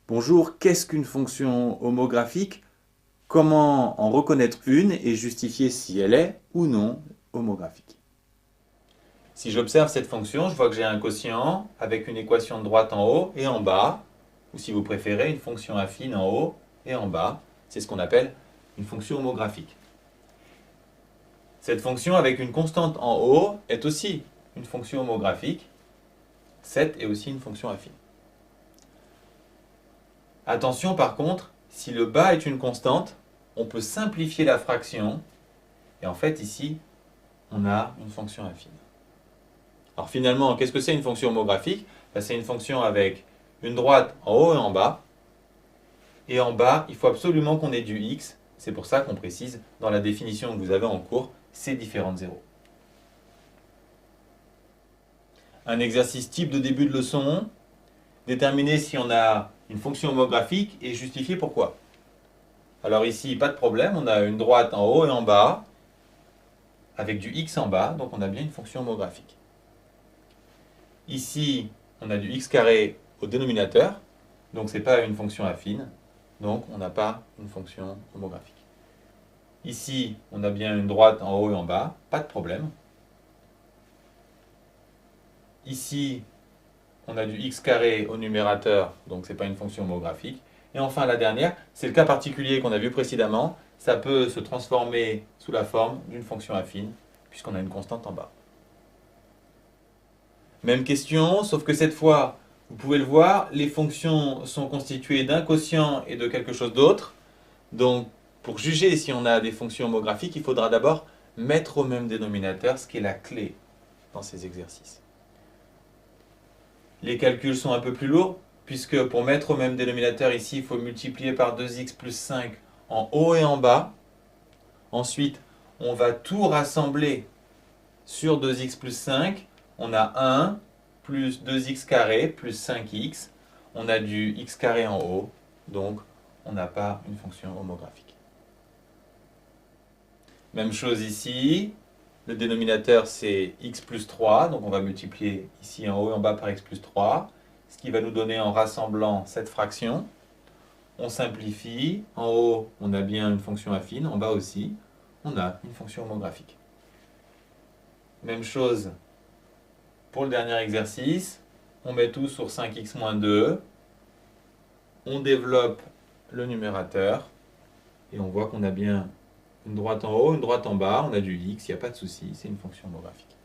Bonjour, qu'est-ce qu'une fonction homographique? Comment en reconnaître une et justifier si elle est ou non homographique? Si j'observe cette fonction, je vois que j'ai un quotient avec une équation de droite en haut et en bas, ou si vous préférez, une fonction affine en haut et en bas. C'est ce qu'on appelle une fonction homographique. Cette fonction avec une constante en haut est aussi une fonction homographique. 7 est aussi une fonction affine. Attention par contre, si le bas est une constante, on peut simplifier la fraction. Et en fait, ici, on a une fonction affine. Alors finalement, qu'est-ce que c'est une fonction homographique? C'est une fonction avec une droite en haut et en bas. Et en bas, il faut absolument qu'on ait du x. C'est pour ça qu'on précise dans la définition que vous avez en cours ces différentes zéros. Un exercice type de début de leçon. Déterminer si on a une fonction homographique et justifier pourquoi. Alors ici, pas de problème, on a une droite en haut et en bas, avec du x en bas, donc on a bien une fonction homographique. Ici, on a du x carré au dénominateur, donc ce n'est pas une fonction affine, donc on n'a pas une fonction homographique. Ici, on a bien une droite en haut et en bas, pas de problème. Ici, on a du x carré au numérateur, donc ce n'est pas une fonction homographique. Et enfin, la dernière, c'est le cas particulier qu'on a vu précédemment, ça peut se transformer sous la forme d'une fonction affine, puisqu'on a une constante en bas. Même question, sauf que cette fois, vous pouvez le voir, les fonctions sont constituées d'un quotient et de quelque chose d'autre. Donc, pour juger si on a des fonctions homographiques, il faudra d'abord mettre au même dénominateur, ce qui est la clé dans ces exercices. Les calculs sont un peu plus lourds, puisque pour mettre au même dénominateur ici, il faut multiplier par 2x plus 5 en haut et en bas. Ensuite, on va tout rassembler sur 2x plus 5. On a 1 plus 2x carré plus 5x. On a du x carré en haut, donc on n'a pas une fonction homographique. Même chose ici. Le dénominateur, c'est x plus 3, donc on va multiplier ici en haut et en bas par x plus 3, ce qui va nous donner en rassemblant cette fraction. On simplifie. En haut, on a bien une fonction affine, en bas aussi, on a une fonction homographique. Même chose pour le dernier exercice. On met tout sur 5x moins 2. On développe le numérateur et on voit qu'on a bien une droite en haut, une droite en bas, on a du x, il n'y a pas de souci, c'est une fonction homographique.